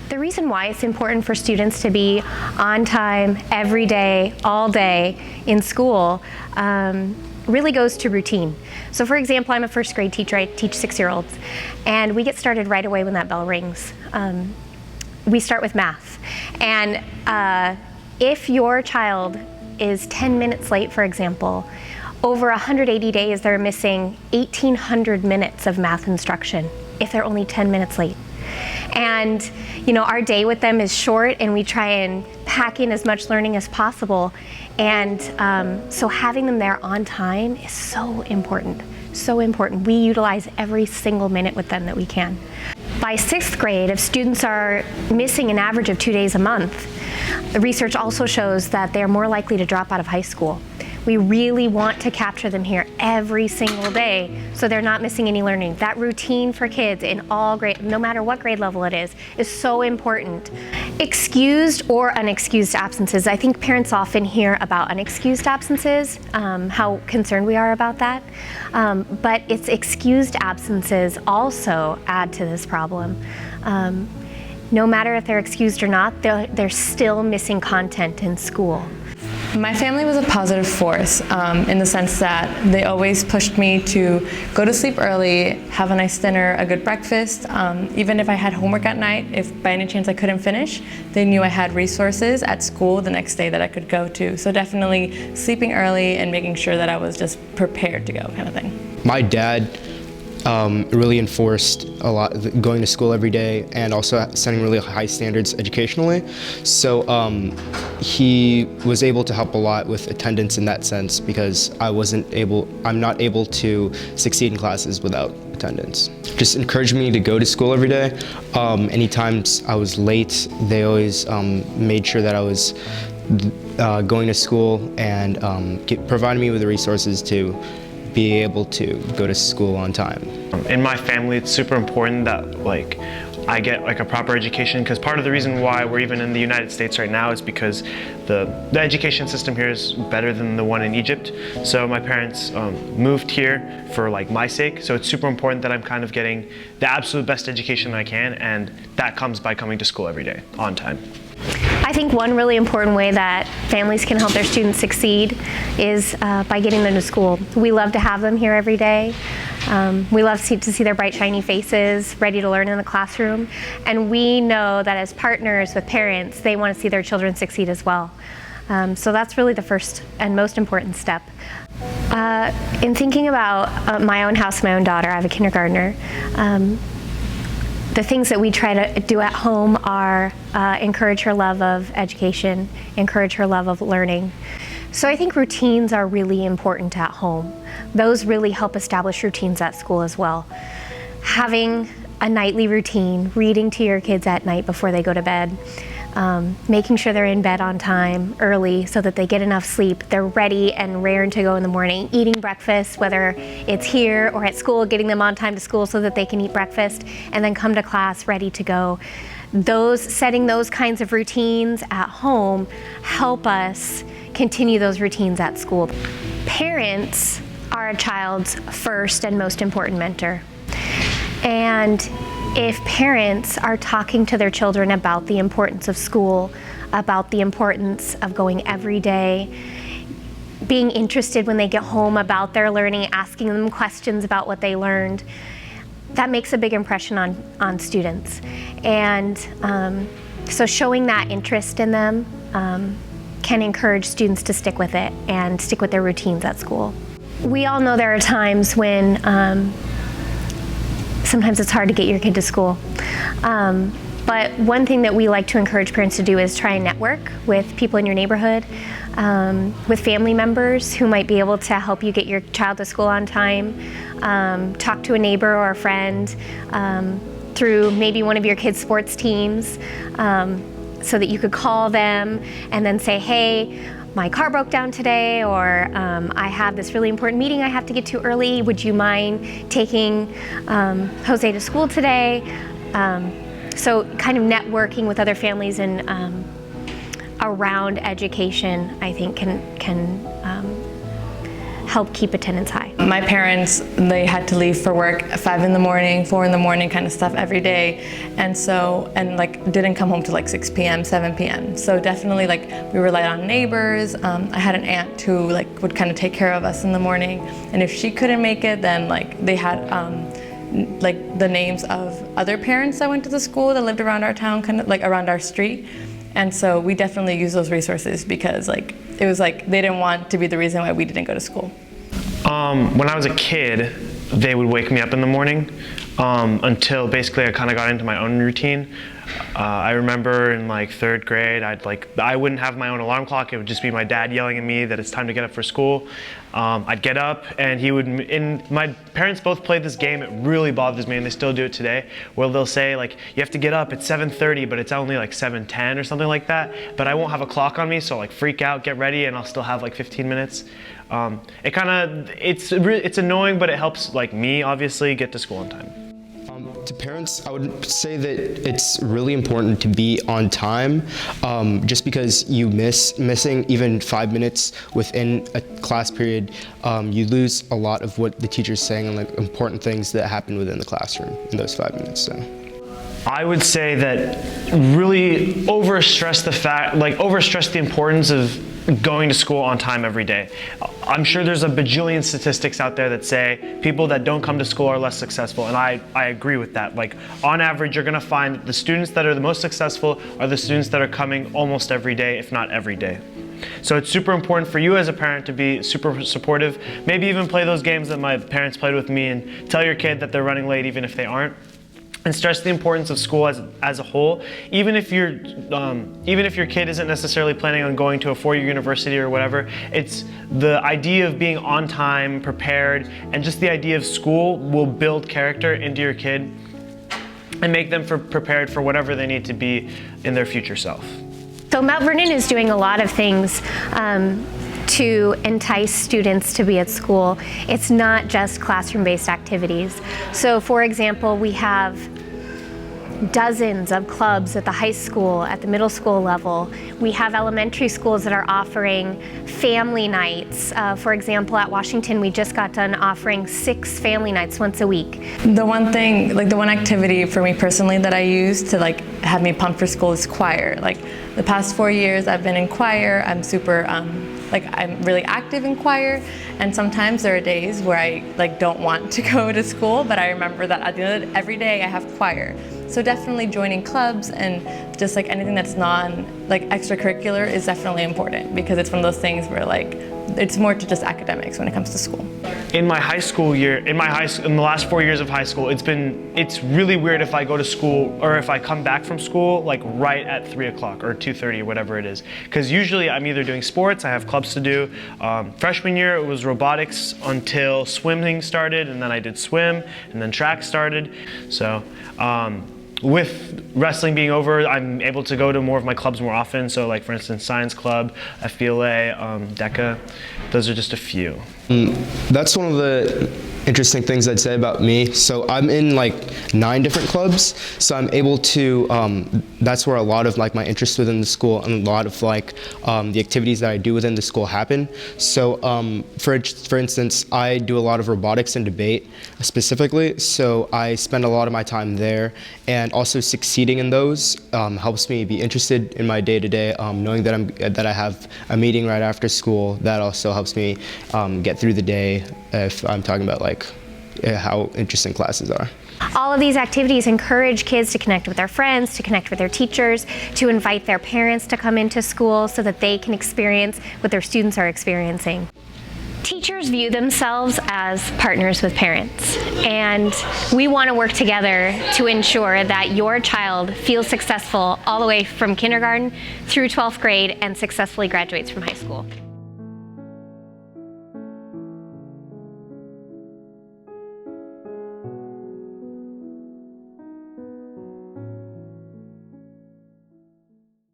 the reason why it's important for students to be on time every day, all day in school really goes to routine. So for example, I'm a first grade teacher. I teach 6-year-olds, and we get started right away when that bell rings. We start with math. And if your child is 10 minutes late, for example, over 180 days, they're missing 1,800 minutes of math instruction if they're only 10 minutes late. And our day with them is short, and we try and pack in as much learning as possible. And so having them there on time is so important, so important. We utilize every single minute with them that we can. By 6th grade, if students are missing an average of 2 days a month, the research also shows that they're more likely to drop out of high school. We really want to capture them here every single day so they're not missing any learning. That routine for kids in all grade, no matter what grade level it is so important. Excused or unexcused absences. I think parents often hear about unexcused absences, how concerned we are about that. But it's excused absences also add to this problem. No matter if they're excused or not, they're still missing content in school. My family was a positive force in the sense that they always pushed me to go to sleep early, have a nice dinner, a good breakfast. Even if I had homework at night, if by any chance I couldn't finish, they knew I had resources at school the next day that I could go to. So definitely sleeping early and making sure that I was just prepared to go, kind of thing. My dad really enforced a lot going to school every day and also setting really high standards educationally. So he was able to help a lot with attendance in that sense because I'm not able to succeed in classes without attendance. Just encouraged me to go to school every day. Anytime I was late, they always made sure that I was going to school and provided me with the resources to be able to go to school on time. In my family, it's super important that I get a proper education, because part of the reason why we're even in the United States right now is because the education system here is better than the one in Egypt. So my parents moved here for my sake. So it's super important that I'm kind of getting the absolute best education I can, and that comes by coming to school every day on time. I think one really important way that families can help their students succeed is by getting them to school. We love to have them here every day. We love to see their bright, shiny faces, ready to learn in the classroom. And we know that as partners with parents, they want to see their children succeed as well. So that's really the first and most important step. In thinking about my own house, my own daughter, I have a kindergartner. The things that we try to do at home are encourage her love of education, encourage her love of learning. So I think routines are really important at home. Those really help establish routines at school as well. Having a nightly routine, reading to your kids at night before they go to bed, making sure they're in bed on time early so that they get enough sleep, they're ready and raring to go in the morning, eating breakfast, whether it's here or at school, getting them on time to school so that they can eat breakfast and then come to class ready to go. Setting those kinds of routines at home help us continue those routines at school. Parents are a child's first and most important mentor. And if parents are talking to their children about the importance of school, about the importance of going every day, being interested when they get home about their learning, asking them questions about what they learned, that makes a big impression on students. And so showing that interest in them can encourage students to stick with it and stick with their routines at school. We all know there are times when sometimes it's hard to get your kid to school. But one thing that we like to encourage parents to do is try and network with people in your neighborhood, with family members who might be able to help you get your child to school on time. Talk to a neighbor or a friend through maybe one of your kids' sports teams so that you could call them and then say, hey, my car broke down today, or I have this really important meeting I have to get to early. Would you mind taking Jose to school today? So kind of networking with other families and help keep attendance high? My parents, they had to leave for work at 5 in the morning, 4 in the morning kind of stuff every day. And like didn't come home till like 6 p.m., 7 p.m. So definitely like we relied on neighbors. I had an aunt who like would kind of take care of us in the morning. And if she couldn't make it, then like they had like the names of other parents that went to the school that lived around our town, kind of like around our street. And so we definitely use those resources because like it was like they didn't want to be the reason why we didn't go to school. When I was a kid, they would wake me up in the morning until basically I kind of got into my own routine. I remember in like 3rd grade, I wouldn't have my own alarm clock. It would just be my dad yelling at me that it's time to get up for school. I'd get up and my parents both played this game. It really bothers me, and they still do it today, where they'll say like, you have to get up at 7:30, but it's only like 7:10 or something like that. But I won't have a clock on me, so I'll like freak out, get ready, and I'll still have like 15 minutes. It's annoying, but it helps like me obviously get to school on time. To parents, I would say that it's really important to be on time, just because you missing even 5 minutes within a class period, you lose a lot of what the teacher's saying and like important things that happen within the classroom in those 5 minutes. So I would say that really overstress the importance of going to school on time every day. I'm sure there's a bajillion statistics out there that say people that don't come to school are less successful, and I agree with that. Like on average, you're gonna find the students that are the most successful are the students that are coming almost every day, if not every day. So it's super important for you as a parent to be super supportive, maybe even play those games that my parents played with me and tell your kid that they're running late even if they aren't. And stress the importance of school as a whole. Even if your kid isn't necessarily planning on going to a 4-year university or whatever, it's the idea of being on time, prepared, and just the idea of school will build character into your kid and make them prepared for whatever they need to be in their future self. So Mount Vernon is doing a lot of things to entice students to be at school. It's not just classroom-based activities. So for example, we have dozens of clubs at the high school, at the middle school level. We have elementary schools that are offering family nights. For example, at Washington, we just got done offering 6 family nights once a week. The one thing, like the one activity for me personally that I use to like have me pumped for school is choir. Like the past 4 years I've been in choir. I'm super, I'm really active in choir, and sometimes there are days where I like don't want to go to school, but I remember that at the end of every day I have choir. So definitely joining clubs and just like anything that's extracurricular is definitely important, because it's one of those things where like it's more to just academics when it comes to school. In my high school year, in the last 4 years of high school, it's really weird if I go to school or if I come back from school like right at 3 o'clock or 2:30 or whatever it is. Because usually I'm either doing sports, I have clubs to do. Freshman year it was robotics until swimming started, and then I did swim, and then track started. So with wrestling being over, I'm able to go to more of my clubs more often. So like for instance, Science Club, FBLA, DECA, those are just a few. That's one of the interesting things I'd say about me. So I'm in like 9 different clubs, so I'm able to, that's where a lot of like my interests within the school and a lot of like the activities that I do within the school happen. So for instance, I do a lot of robotics and debate specifically, so I spend a lot of my time there, and also succeeding in those helps me be interested in my day-to-day, knowing that I have a meeting right after school. That also helps me get through the day if I'm talking about like how interesting classes are. All of these activities encourage kids to connect with their friends, to connect with their teachers, to invite their parents to come into school so that they can experience what their students are experiencing. Teachers view themselves as partners with parents, and we want to work together to ensure that your child feels successful all the way from kindergarten through 12th grade and successfully graduates from high school.